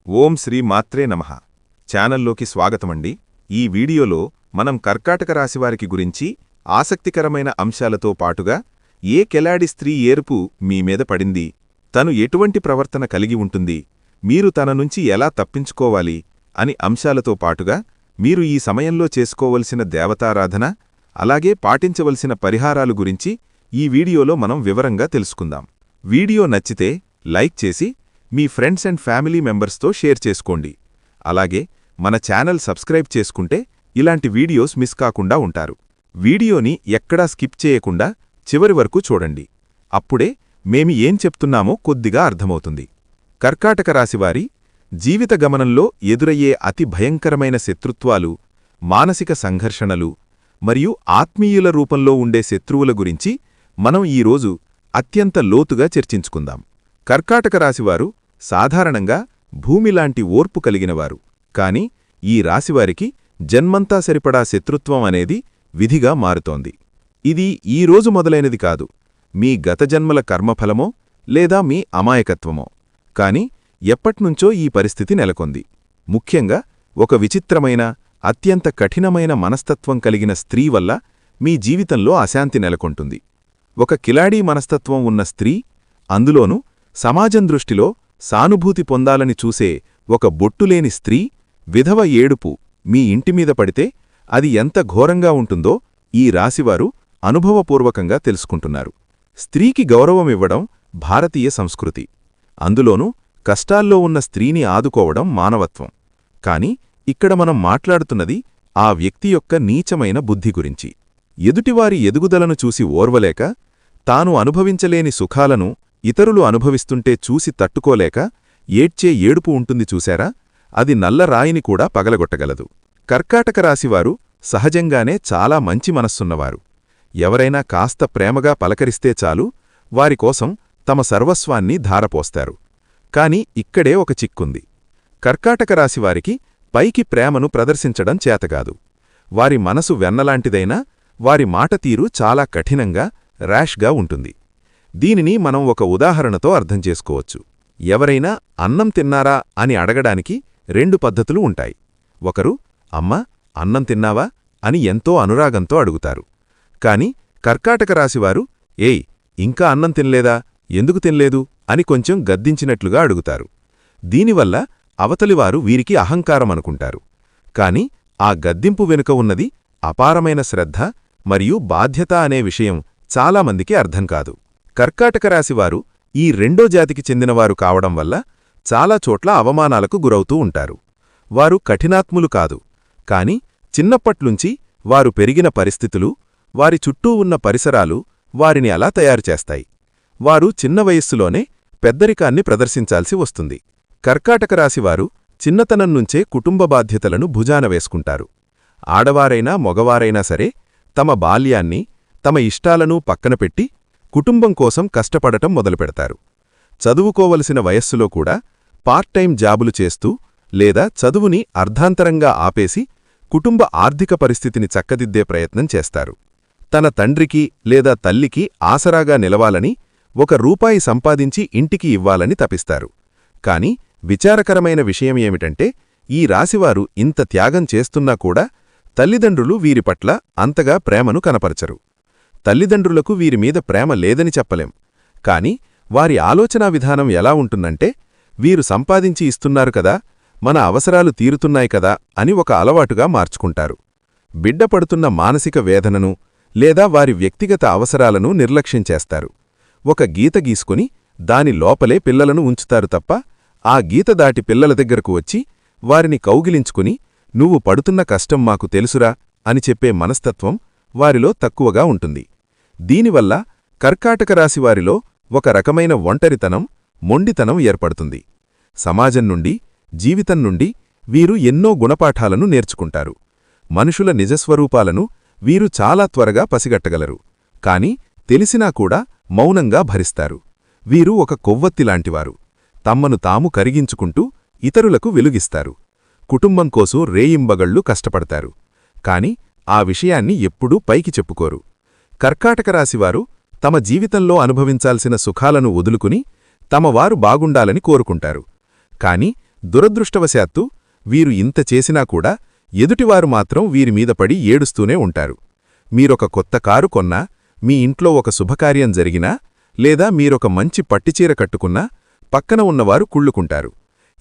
ఓం శ్రీ మాత్రే నమః ఛానల్లోకి స్వాగతమండి. ఈ వీడియోలో మనం కర్కాటక రాశివారికి గురించి ఆసక్తికరమైన అంశాలతో పాటుగా ఏ కెలాడి స్త్రీ ఏర్పు మీ మీద పడింది, తను ఎటువంటి ప్రవర్తన కలిగి ఉంటుంది, మీరు తన నుంచి ఎలా తప్పించుకోవాలి అని అంశాలతో పాటుగా మీరు ఈ సమయంలో చేసుకోవలసిన దేవతారాధన, అలాగే పాటించవలసిన పరిహారాలు గురించి ఈ వీడియోలో మనం వివరంగా తెలుసుకుందాం. వీడియో నచ్చితే లైక్ చేసి మీ ఫ్రెండ్స్ అండ్ ఫ్యామిలీ మెంబర్స్తో షేర్ చేసుకోండి. అలాగే మన ఛానల్ సబ్స్క్రైబ్ చేసుకుంటే ఇలాంటి వీడియోస్ మిస్ కాకుండా ఉంటారు. వీడియోని ఎక్కడా స్కిప్ చేయకుండా చివరి వరకు చూడండి. అప్పుడే మేమి ఏం చెప్తున్నామో కొద్దిగా అర్థమవుతుంది. కర్కాటక రాశివారి జీవిత గమనంలో ఎదురయ్యే అతి భయంకరమైన శత్రుత్వాలు, మానసిక సంఘర్షణలు మరియు ఆత్మీయుల రూపంలో ఉండే శత్రువుల గురించి మనం ఈరోజు అత్యంత లోతుగా చర్చించుకుందాం. కర్కాటక రాశివారు సాధారణంగా భూమిలాంటి ఓర్పు కలిగినవారు. కాని ఈ రాశివారికి జన్మంతా సరిపడా శత్రుత్వం అనేది విధిగా మారుతోంది. ఇది ఈరోజు మొదలైనది కాదు. మీ గత జన్మల కర్మఫలమో లేదా మీ అమాయకత్వమో. కాని ఎప్పట్నుంచో ఈ పరిస్థితి నెలకొంది. ముఖ్యంగా ఒక విచిత్రమైన, అత్యంత కఠినమైన మనస్తత్వం కలిగిన స్త్రీ వల్ల మీ జీవితంలో అశాంతి నెలకొంటుంది. ఒక కిలాడీ మనస్తత్వం ఉన్న స్త్రీ, అందులోనూ సమాజం దృష్టిలో సానుభూతి పొందాలని చూసే ఒక బొట్టులేని స్త్రీ, విధవ ఏడుపు మీ ఇంటిమీద పడితే అది ఎంత ఘోరంగా ఉంటుందో ఈ రాశివారు అనుభవపూర్వకంగా తెలుసుకుంటున్నారు. స్త్రీకి గౌరవమివ్వడం భారతీయ సంస్కృతి. అందులోనూ కష్టాల్లో ఉన్న స్త్రీని ఆదుకోవడం మానవత్వం. కాని ఇక్కడ మనం మాట్లాడుతున్నది ఆ వ్యక్తి యొక్క నీచమైన బుద్ధి గురించి. ఎదుటివారి ఎదుగుదలను చూసి ఓర్వలేక, తాను అనుభవించలేని సుఖాలను ఇతరులు అనుభవిస్తుంటే చూసి తట్టుకోలేక ఏడ్చే ఏడుపు ఉంటుంది చూశారా, అది నల్ల రాయిని కూడా పగలగొట్టగలదు. కర్కాటక రాశివారు సహజంగానే చాలా మంచి మనస్సున్నవారు. ఎవరైనా కాస్త ప్రేమగా పలకరిస్తే చాలు, వారికోసం తమ సర్వస్వాన్ని ధారపోస్తారు. కాని ఇక్కడే ఒక చిక్కుంది. కర్కాటక రాశివారికి పైకి ప్రేమను ప్రదర్శించడం చేతగాదు. వారి మనసు వెన్నలాంటిదైనా వారి మాటతీరు చాలా కఠినంగా, ర్యాష్గా ఉంటుంది. దీనిని మనం ఒక ఉదాహరణతో అర్థం చేసుకోవచ్చు. ఎవరైనా అన్నం తిన్నారా అని అడగడానికి రెండు పద్ధతులు ఉంటాయి. ఒకరు, అమ్మా అన్నం తిన్నావా అని ఎంతో అనురాగంతో అడుగుతారు. కాని కర్కాటక రాశివారు, ఏయ్ ఇంకా అన్నం తినలేదా, ఎందుకు తినలేదు అని కొంచెం గద్దించినట్లుగా అడుగుతారు. దీనివల్ల అవతలివారు వీరికి అహంకారమనుకుంటారు. కాని ఆ గద్దింపు వెనుక ఉన్నది అపారమైన శ్రద్ధ మరియు బాధ్యత అనే విషయం చాలామందికి అర్థం కాదు. కర్కాటక రాశివారు ఈ రెండో జాతికి చెందినవారు కావడం వల్ల చాలా చోట్ల అవమానాలకు గురవుతూ ఉంటారు. వారు కఠినాత్ములు కాదు, కాని చిన్నప్పట్నుంచి వారు పెరిగిన పరిస్థితులు, వారి చుట్టూ ఉన్న పరిసరాలు వారిని అలా తయారుచేస్తాయి. వారు చిన్న వయస్సులోనే పెద్దరికాన్ని ప్రదర్శించాల్సి వస్తుంది. కర్కాటక రాశివారు చిన్నతనం నుంచే కుటుంబ బాధ్యతలను భుజాన వేసుకుంటారు. ఆడవారైనా మొగవారైనా సరే తమ బాల్యాన్ని, తమ ఇష్టాలను పక్కనపెట్టి కుటుంబం కోసం కష్టపడటం మొదలుపెడతారు. చదువుకోవలసిన వయస్సులో కూడా పార్ట్ టైం జాబులు చేస్తూ లేదా చదువుని అర్ధాంతరంగా ఆపేసి కుటుంబ ఆర్థిక పరిస్థితిని చక్కదిద్దే ప్రయత్నం చేస్తారు. తన తండ్రికి లేదా తల్లికి ఆసరాగా నిలవాలని, ₹1 సంపాదించి ఇంటికి ఇవ్వాలని తపిస్తారు. కాని విచారకరమైన విషయమేమిటంటే, ఈ రాశివారు ఇంత త్యాగం చేస్తున్నా కూడా తల్లిదండ్రులు వీరి పట్ల అంతగా ప్రేమను కనపరచరు. తల్లిదండ్రులకు వీరిమీద ప్రేమ లేదని చెప్పలేం. కాని వారి ఆలోచనా విధానం ఎలా ఉంటుందంటే, వీరు సంపాదించి ఇస్తున్నారు కదా, మన అవసరాలు తీరుతున్నాయి కదా అని ఒక అలవాటుగా మార్చుకుంటారు. బిడ్డ పడుతున్న మానసిక వేదనను లేదా వారి వ్యక్తిగత అవసరాలను నిర్లక్ష్యం చేస్తారు. ఒక గీత గీసుకుని దాని లోపలే పిల్లలను ఉంచుతారు తప్ప, ఆ గీత దాటి పిల్లల దగ్గరకు వచ్చి వారిని కౌగిలించుకుని నువ్వు పడుతున్న కష్టం మాకు తెలుసురా అని చెప్పే మనస్తత్వం వారిలో తక్కువగా ఉంటుంది. దీనివల్ల కర్కాటక రాశివారిలో ఒక రకమైన ఒంటరితనం, మొండితనం ఏర్పడుతుంది. సమాజం నుండి, జీవితం నుండి వీరు ఎన్నో గుణపాఠాలను నేర్చుకుంటారు. మనుషుల నిజస్వరూపాలను వీరు చాలా త్వరగా పసిగట్టగలరు. కాని తెలిసినా కూడా మౌనంగా భరిస్తారు. వీరు ఒక కొవ్వొత్తిలాంటివారు. తమ్మను తాము కరిగించుకుంటూ ఇతరులకు వెలుగిస్తారు. కుటుంబం కోసం రేయింబగళ్లు కష్టపడతారు. కాని ఆ విషయాన్ని ఎప్పుడూ పైకి చెప్పుకోరు. కర్కాటక రాశివారు తమ జీవితంలో అనుభవించాల్సిన సుఖాలను వదులుకుని తమవారు బాగుండాలని కోరుకుంటారు. కాని దురదృష్టవశాత్తు వీరు ఇంత చేసినా కూడా ఎదుటివారు మాత్రం వీరిమీద పడి ఏడుస్తూనే ఉంటారు. మీరొక కొత్త కారు కొన్నా, మీ ఇంట్లో ఒక శుభకార్యం జరిగినా, లేదా మీరొక మంచి పట్టిచీర కట్టుకున్నా పక్కన ఉన్నవారు కుళ్ళుకుంటారు.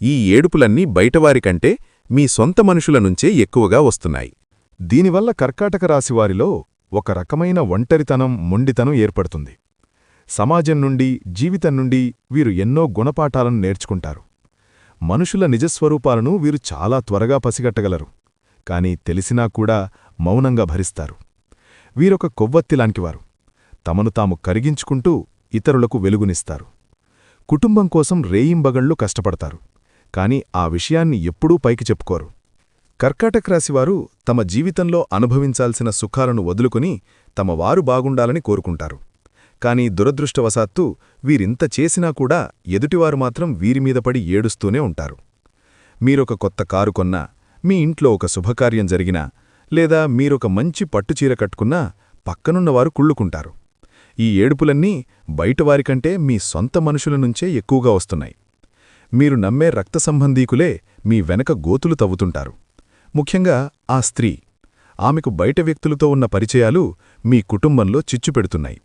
ఈ ఏడుపులన్నీ బయటవారికంటే మీ సొంత మనుషుల నుంచే ఎక్కువగా వస్తున్నాయి. దీనివల్ల కర్కాటక రాశివారిలో ఒక రకమైన ఒంటరితనం, మొండితనం ఏర్పడుతుంది. సమాజం నుండి, జీవితం నుండి వీరు ఎన్నో గుణపాఠాలను నేర్చుకుంటారు. మనుషుల నిజస్వరూపాలను వీరు చాలా త్వరగా పసిగట్టగలరు. కాని తెలిసినా కూడా మౌనంగా భరిస్తారు. వీరొక కొవ్వొత్తిలాంటివారు. తమను తాము కరిగించుకుంటూ ఇతరులకు వెలుగునిస్తారు. కుటుంబం కోసం రేయింబగళ్లు కష్టపడతారు. కాని ఆ విషయాన్ని ఎప్పుడూ పైకి చెప్పుకోరు. కర్కాటక రాశివారు తమ జీవితంలో అనుభవించాల్సిన సుఖాలను వదులుకుని తమ వారు బాగుండాలని కోరుకుంటారు. కాని దురదృష్టవశాత్తు వీరింత చేసినా కూడా ఎదుటివారు మాత్రం వీరిమీద పడి ఏడుస్తూనే ఉంటారు. మీరొక కొత్త కారు కొన్నా, మీ ఇంట్లో ఒక శుభకార్యం జరిగినా, లేదా మీరొక మంచి పట్టుచీర కట్టుకున్నా పక్కనున్నవారు కుళ్ళుకుంటారు. ఈ ఏడుపులన్నీ బయటవారికంటే మీ సొంత మనుషుల నుంచే ఎక్కువగా వస్తున్నాయి. మీరు నమ్మే రక్త సంబంధీకులే మీ వెనక గోతులు తవ్వుతుంటారు. ముఖ్యంగా ఆ స్త్రీ. ఆమెకు బయట వ్యక్తులతో ఉన్న పరిచయాలు మీ కుటుంబంలో చిచ్చుపెడుతున్నాయి.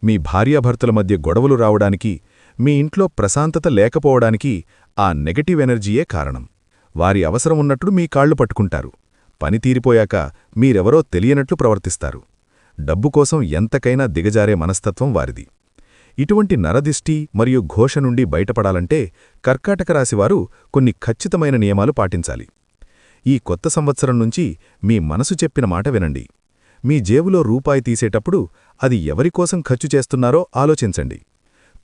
మీ భార్యాభర్తల మధ్య గొడవలు రావడానికి, మీ ఇంట్లో ప్రశాంతత లేకపోవడానికి ఆ నెగటివ్ ఎనర్జీయే కారణం. వారి అవసరం ఉన్నట్లు మీ కాళ్లు పట్టుకుంటారు. పని తీరిపోయాక మీరెవరో తెలియనట్లు ప్రవర్తిస్తారు. డబ్బు కోసం ఎంతకైనా దిగజారే మనస్తత్వం వారిది. ఇటువంటి నరదిష్టి మరియు ఘోష నుండి బయటపడాలంటే కర్కాటక రాశివారు కొన్ని ఖచ్చితమైన నియమాలు పాటించాలి. ఈ కొత్త సంవత్సరం నుంచి మీ మనసు చెప్పిన మాట వినండి. మీ జేబులో రూపాయి తీసేటప్పుడు అది ఎవరికోసం ఖర్చు చేస్తున్నారో ఆలోచించండి.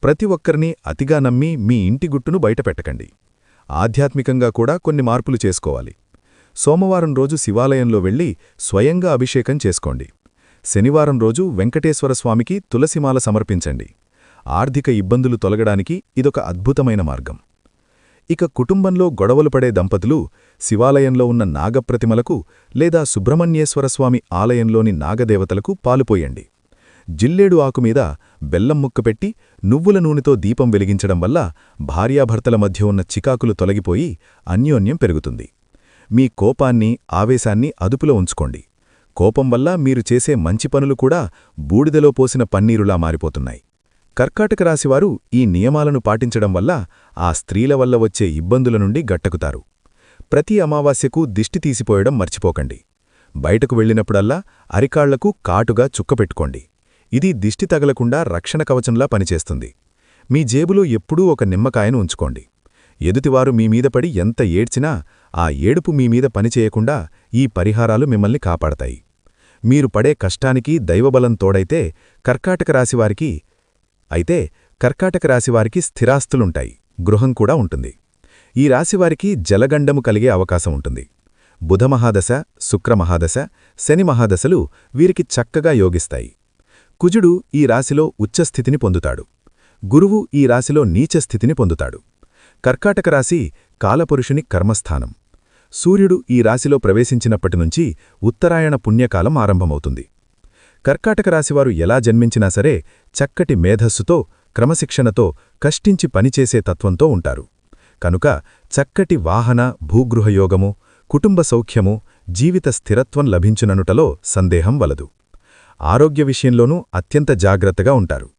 ప్రతి ఒక్కరినీ అతిగా నమ్మి మీ ఇంటి గుట్టును బయటపెట్టకండి. ఆధ్యాత్మికంగా కూడా కొన్ని మార్పులు చేసుకోవాలి. సోమవారం రోజు శివాలయంలో వెళ్లి స్వయంగా అభిషేకం చేసుకోండి. శనివారం రోజు వెంకటేశ్వరస్వామికి తులసిమాల సమర్పించండి. ఆర్థిక ఇబ్బందులు తొలగడానికి ఇదొక అద్భుతమైన మార్గం. ఇక కుటుంబంలో గొడవలు పడే దంపతులు శివాలయంలో ఉన్న నాగప్రతిమలకు లేదా సుబ్రహ్మణ్యేశ్వరస్వామి ఆలయంలోని నాగదేవతలకు పాలుపోయండి. జిల్లేడు ఆకుమీద బెల్లం ముక్క పెట్టి నువ్వుల నూనెతో దీపం వెలిగించడం వల్ల భార్యాభర్తల మధ్య ఉన్న చికాకులు తొలగిపోయి అన్యోన్యం పెరుగుతుంది. మీ కోపాన్ని, ఆవేశాన్ని అదుపులో ఉంచుకోండి. కోపం వల్ల మీరు చేసే మంచి పనులు కూడా బూడిదలో పోసిన పన్నీరులా మారిపోతున్నాయి. కర్కాటక రాశివారు ఈ నియమాలను పాటించడం వల్ల ఆ స్త్రీల వల్ల వచ్చే ఇబ్బందుల నుండి గట్టకుతారు. ప్రతి అమావాస్యకు దిష్టి తీసిపోయడం మర్చిపోకండి. బయటకు వెళ్ళినప్పుడల్లా అరికాళ్లకు కాటుగా చుక్కపెట్టుకోండి. ఇది దిష్టి తగలకుండా రక్షణ కవచంలా పనిచేస్తుంది. మీ జేబులో ఎప్పుడూ ఒక నిమ్మకాయను ఉంచుకోండి. ఎదుటివారు మీమీద పడి ఎంత ఏడ్చినా ఆ ఏడుపు మీమీద పనిచేయకుండా ఈ పరిహారాలు మిమ్మల్ని కాపాడతాయి. మీరు పడే కష్టానికి దైవబలం తోడైతే కర్కాటక రాశివారికి స్థిరాస్తులుంటాయి, గృహం కూడా ఉంటుంది. ఈ రాశివారికి జలగండము కలిగే అవకాశం ఉంటుంది. బుధమహాదశ, శుక్రమహాదశ, శని మహాదశలు వీరికి చక్కగా యోగిస్తాయి. కుజుడు ఈ రాశిలో ఉచ్చస్థితిని పొందుతాడు. గురువు ఈ రాశిలో నీచస్థితిని పొందుతాడు. కర్కాటక రాశి కాలపురుషుని కర్మస్థానం. సూర్యుడు ఈ రాశిలో ప్రవేశించినప్పటినుంచి ఉత్తరాయణ పుణ్యకాలం ఆరంభమవుతుంది. కర్కాటక రాశివారు ఎలా జన్మించినా సరే చక్కటి మేధస్సుతో, క్రమశిక్షణతో, కష్టించి పనిచేసే తత్వంతో ఉంటారు. కనుక చక్కటి వాహన, భూగృహయోగము, కుటుంబ సౌఖ్యము, జీవిత స్థిరత్వం లభించుననుటలో సందేహం వలదు. ఆరోగ్య విషయంలోనూ అత్యంత జాగ్రత్తగా ఉంటారు.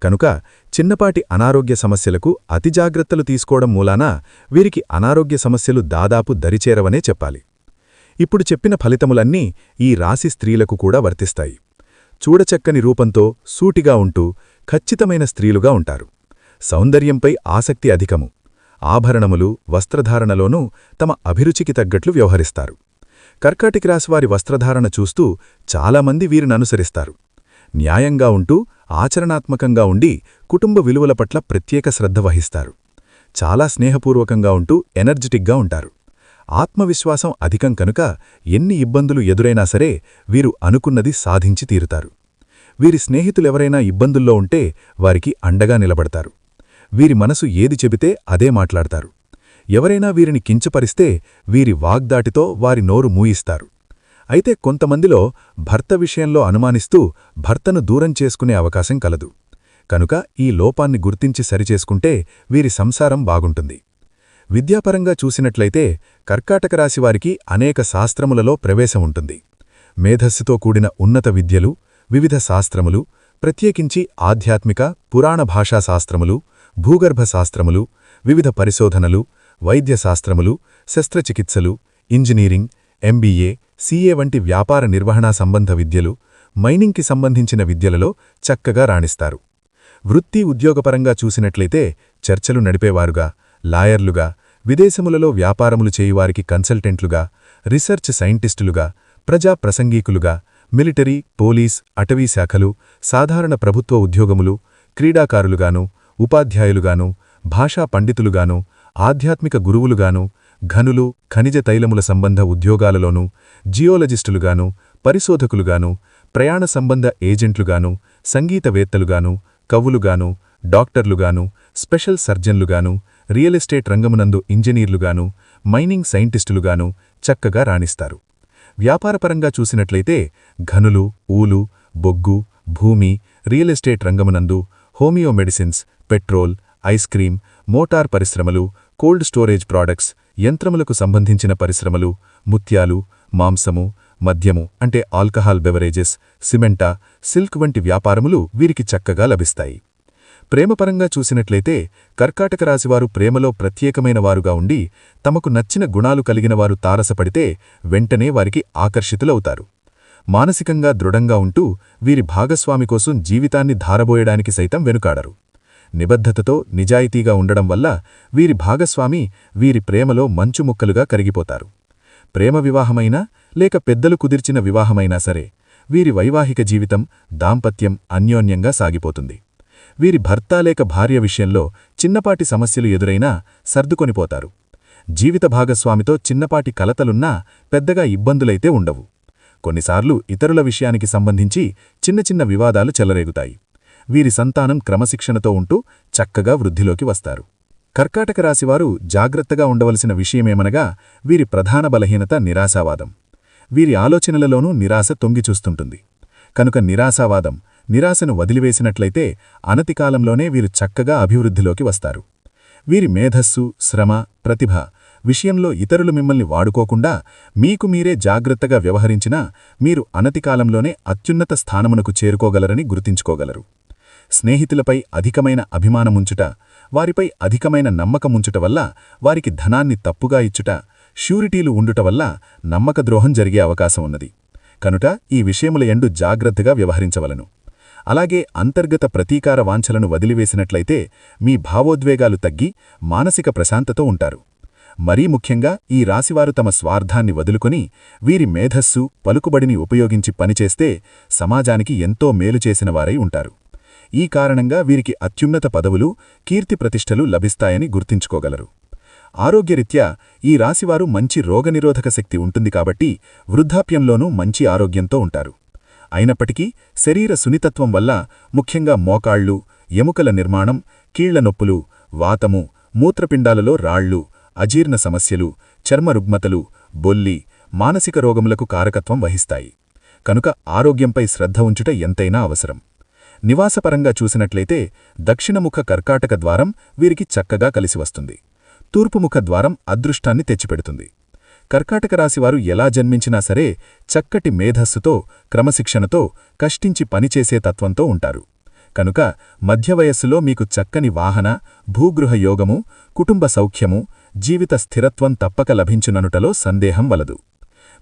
కనుక చిన్నపాటి అనారోగ్య సమస్యలకు అతి జాగ్రత్తలు తీసుకోవడం మూలాన వీరికి అనారోగ్య సమస్యలు దాదాపు దరిచేరవనే చెప్పాలి. ఇప్పుడు చెప్పిన ఫలితములన్నీ ఈ రాశి స్త్రీలకు కూడా వర్తిస్తాయి. చూడచక్కని రూపంతో, సూటిగా ఉంటూ, ఖచ్చితమైన స్త్రీలుగా ఉంటారు. సౌందర్యంపై ఆసక్తి అధికము. ఆభరణములు, వస్త్రధారణలోనూ తమ అభిరుచికి తగ్గట్లు వ్యవహరిస్తారు. కర్కాటక రాశివారి వస్త్రధారణ చూస్తూ చాలామంది వీరిననుసరిస్తారు. న్యాయంగా ఉంటూ, ఆచరణాత్మకంగా ఉండి, కుటుంబ విలువల పట్ల ప్రత్యేక శ్రద్ధ వహిస్తారు. చాలా స్నేహపూర్వకంగా ఉంటూ ఎనర్జెటిక్గా ఉంటారు. ఆత్మవిశ్వాసం అధికం కనుక ఎన్ని ఇబ్బందులు ఎదురైనా సరే వీరు అనుకున్నది సాధించి తీరుతారు. వీరి స్నేహితులెవరైనా ఇబ్బందుల్లో ఉంటే వారికి అండగా నిలబడతారు. వీరి మనసు ఏది చెబితే అదే మాట్లాడతారు. ఎవరైనా వీరిని కించపరిస్తే వీరి వాగ్దాటితో వారి నోరు మూయిస్తారు. అయితే కొంతమందిలో భర్త విషయంలో అనుమానిస్తూ భర్తను దూరం చేసుకునే అవకాశం కలదు. కనుక ఈ లోపాన్ని గుర్తించి సరిచేసుకుంటే వీరి సంసారం బాగుంటుంది. విద్యాపరంగా చూసినట్లయితే కర్కాటక రాశివారికి అనేక శాస్త్రములలో ప్రవేశం ఉంటుంది. మేధస్సుతో కూడిన ఉన్నత విద్యలు, వివిధ శాస్త్రములు, ప్రత్యేకించి ఆధ్యాత్మిక, పురాణ భాషా శాస్త్రములు, భూగర్భ శాస్త్రములు, వివిధ పరిశోధనలు, వైద్యశాస్త్రములు, శస్త్రచికిత్సలు, ఇంజనీరింగ్, ఎంబీఏ, సీఏ వంటి వ్యాపార నిర్వహణా సంబంధ విద్యలు, మైనింగ్కి సంబంధించిన విద్యలలో చక్కగా రాణిస్తారు. వృత్తి ఉద్యోగపరంగా చూసినట్లయితే చర్చలు నడిపేవారుగా, లాయర్లుగా, విదేశములలో వ్యాపారములు చేయువారికి కన్సల్టెంట్లుగా, రీసెర్చ్ సైంటిస్టులుగా, ప్రజా ప్రసంగీకులుగా, మిలిటరీ, పోలీస్, అటవీ శాఖలు, సాధారణ ప్రభుత్వ ఉద్యోగములు, క్రీడాకారులుగాను, ఉపాధ్యాయులుగాను, భాషా పండితులుగాను, ఆధ్యాత్మిక గురువులుగాను, ఘనులు, ఖనిజ తైలముల సంబంధ ఉద్యోగాలలోనూ, జియోలజిస్టులుగాను, పరిశోధకులుగాను, ప్రయాణ సంబంధ ఏజెంట్లుగాను, సంగీతవేత్తలుగాను, కవులుగాను, డాక్టర్లుగాను, స్పెషల్ సర్జన్లుగాను, రియల్ ఎస్టేట్ రంగమునందు ఇంజనీర్లుగాను, మైనింగ్ సైంటిస్టులుగాను చక్కగా రాణిస్తారు. వ్యాపారపరంగా చూసినట్లయితే ఘనులు, ఊలు, బొగ్గు, భూమి, రియల్ ఎస్టేట్ రంగమునందు, homeo medicines, petrol, ice cream, motor పరిశ్రమలు, కోల్డ్ స్టోరేజ్ ప్రాడక్ట్స్, యంత్రములకు సంబంధించిన పరిశ్రమలు, ముత్యాలు, మాంసము, మద్యము అంటే ఆల్కహాల్ బెవరేజెస్, సిమెంటా, సిల్క్ వంటి వ్యాపారములు వీరికి చక్కగా లభిస్తాయి. ప్రేమపరంగా చూసినట్లయితే కర్కాటక రాశివారు ప్రేమలో ప్రత్యేకమైన వారుగా ఉండి తమకు నచ్చిన గుణాలు కలిగినవారు తారసపడితే వెంటనే వారికి ఆకర్షితులవుతారు. మానసికంగా దృఢంగా ఉంటూ వీరి భాగస్వామి కోసం జీవితాన్ని ధారబోయడానికి సైతం వెనుకాడరు. నిబద్ధతతో నిజాయితీగా ఉండడం వల్ల వీరి భాగస్వామి వీరి ప్రేమలో మంచుముక్కలుగా కరిగిపోతారు. ప్రేమ వివాహమైనా లేక పెద్దలు కుదిర్చిన వివాహమైనా సరే వీరి వైవాహిక జీవితం, దాంపత్యం అన్యోన్యంగా సాగిపోతుంది. వీరి భర్త లేక భార్య విషయంలో చిన్నపాటి సమస్యలు ఎదురైనా సర్దుకొనిపోతారు. జీవిత భాగస్వామితో చిన్నపాటి కలతలున్నా పెద్దగా ఇబ్బందులైతే ఉండవు. కొన్నిసార్లు ఇతరుల విషయానికి సంబంధించి చిన్న చిన్న వివాదాలు చెలరేగుతాయి. వీరి సంతానం క్రమశిక్షణతో ఉంటూ చక్కగా వృద్ధిలోకి వస్తారు. కర్కాటక రాశివారు జాగ్రత్తగా ఉండవలసిన విషయమేమనగా వీరి ప్రధాన బలహీనత నిరాశావాదం. వీరి ఆలోచనలలోనూ నిరాశ తొంగిచూస్తుంటుంది. కనుక నిరాశను వదిలివేసినట్లయితే అనతికాలంలోనే వీరు చక్కగా అభివృద్ధిలోకి వస్తారు. వీరి మేధస్సు, శ్రమ, ప్రతిభ విషయంలో ఇతరులు మిమ్మల్ని వాడుకోకుండా మీకు మీరే జాగ్రత్తగా వ్యవహరించినా మీరు అనతికాలంలోనే అత్యున్నత స్థానమునకు చేరుకోగలరని గుర్తించుకోగలరు. స్నేహితులపై అధికమైన అభిమానముంచుట, వారిపై అధికమైన నమ్మకముంచుట వల్ల వారికి ధనాన్ని తప్పుగా ఇచ్చుట, ష్యూరిటీలు ఉండుట వల్ల నమ్మకద్రోహం జరిగే అవకాశం ఉన్నది. కనుక ఈ విషయముల యందు జాగ్రత్తగా వ్యవహరించవలను. అలాగే అంతర్గత ప్రతీకార వాంఛలను వదిలివేసినట్లయితే మీ భావోద్వేగాలు తగ్గి మానసిక ప్రశాంతతో ఉంటారు. మరీ ముఖ్యంగా ఈ రాశివారు తమ స్వార్థాన్ని వదులుకొని వీరి మేధస్సు, పలుకుబడిని ఉపయోగించి పనిచేస్తే సమాజానికి ఎంతో మేలు చేసినవారై ఉంటారు. ఈ కారణంగా వీరికి అత్యున్నత పదవులు, కీర్తి ప్రతిష్టలు లభిస్తాయని గుర్తించుకోగలరు. ఆరోగ్యరీత్యా ఈ రాశివారు మంచి రోగనిరోధక శక్తి ఉంటుంది కాబట్టి వృద్ధాప్యంలోనూ మంచి ఆరోగ్యంతో ఉంటారు. అయినప్పటికీ శరీర సున్నితత్వం వల్ల ముఖ్యంగా మోకాళ్లు, ఎముకల నిర్మాణం, కీళ్ల నొప్పులు, వాతము, మూత్రపిండాలలో రాళ్లు, అజీర్ణ సమస్యలు, చర్మ రుగ్మతలు, బొల్లి, మానసిక రోగములకు కారకత్వం వహిస్తాయి. కనుక ఆరోగ్యంపై శ్రద్ధ ఉంచుట ఎంతైనా అవసరం. నివాసపరంగా చూసినట్లయితే దక్షిణముఖ కర్కాటక ద్వారం వీరికి చక్కగా కలిసివస్తుంది. తూర్పుముఖ ద్వారం అదృష్టాన్ని తెచ్చిపెడుతుంది. కర్కాటక రాశివారు ఎలా జన్మించినా సరే చక్కటి మేధస్సుతో, క్రమశిక్షణతో, కష్టించి పనిచేసే తత్వంతో ఉంటారు. కనుక మధ్యవయస్సులో మీకు చక్కని వాహన, భూగృహ యోగము, కుటుంబ సౌఖ్యము, జీవిత స్థిరత్వం తప్పక లభించుననుటలో సందేహం వలదు.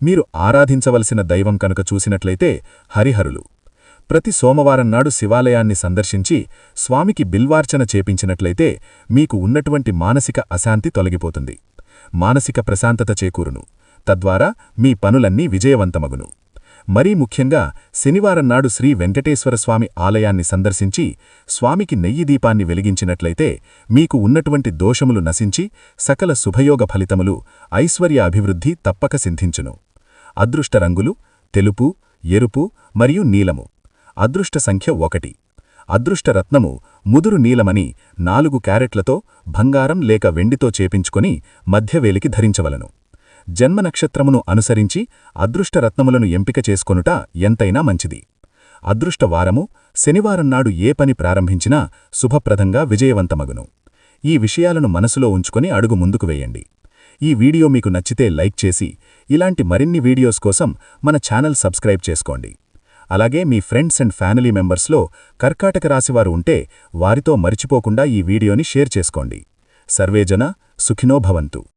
మీరు ఆరాధించవలసిన దైవం కనుక చూసినట్లయితే హరిహరులు. ప్రతి సోమవారం నాడు శివాలయాన్ని సందర్శించి స్వామికి బిల్వార్చన చేపించినట్లయితే మీకు ఉన్నటువంటి మానసిక అశాంతి తొలగిపోతుంది. మానసిక ప్రశాంతత చేకూరును. తద్వారా మీ పనులన్నీ విజయవంతమగును. మరీ ముఖ్యంగా శనివారం నాడు శ్రీ వెంకటేశ్వరస్వామి ఆలయాన్ని సందర్శించి స్వామికి నెయ్యి దీపాన్ని వెలిగించినట్లయితే మీకు ఉన్నటువంటి దోషములు నశించి సకల శుభయోగ ఫలితములు, ఐశ్వర్య అభివృద్ధి తప్పక సిద్ధించును. అదృష్ట రంగులు తెలుపు, ఎరుపు మరియు నీలము. అదృష్ట సంఖ్య 1. అదృష్ట రత్నము ముదురు నీలమని 4 క్యారెట్లతో బంగారం లేక వెండితో చేపించుకొని మధ్యవేలికి ధరించవలను. జన్మ నక్షత్రమును అనుసరించి అదృష్ట రత్నములను ఎంపిక చేసుకొనుట ఎంతైనా మంచిది. అదృష్ట వారము శనివారం నాడు ఏ పని ప్రారంభించినా శుభప్రదంగా విజయవంతమగును. ఈ విషయాలను మనసులో ఉంచుకొని అడుగు ముందుకు వేయండి. ఈ వీడియో మీకు నచ్చితే లైక్ చేసి, ఇలాంటి మరిన్ని వీడియోస్ కోసం మన ఛానల్ సబ్స్క్రైబ్ చేసుకోండి. అలాగే మీ ఫ్రెండ్స్ అండ్ ఫ్యామిలీ మెంబర్స్లో కర్కాటక రాశివారు ఉంటే వారితో మరిచిపోకుండా ఈ వీడియోని షేర్ చేసుకోండి. సర్వేజన సుఖినో భవంతు.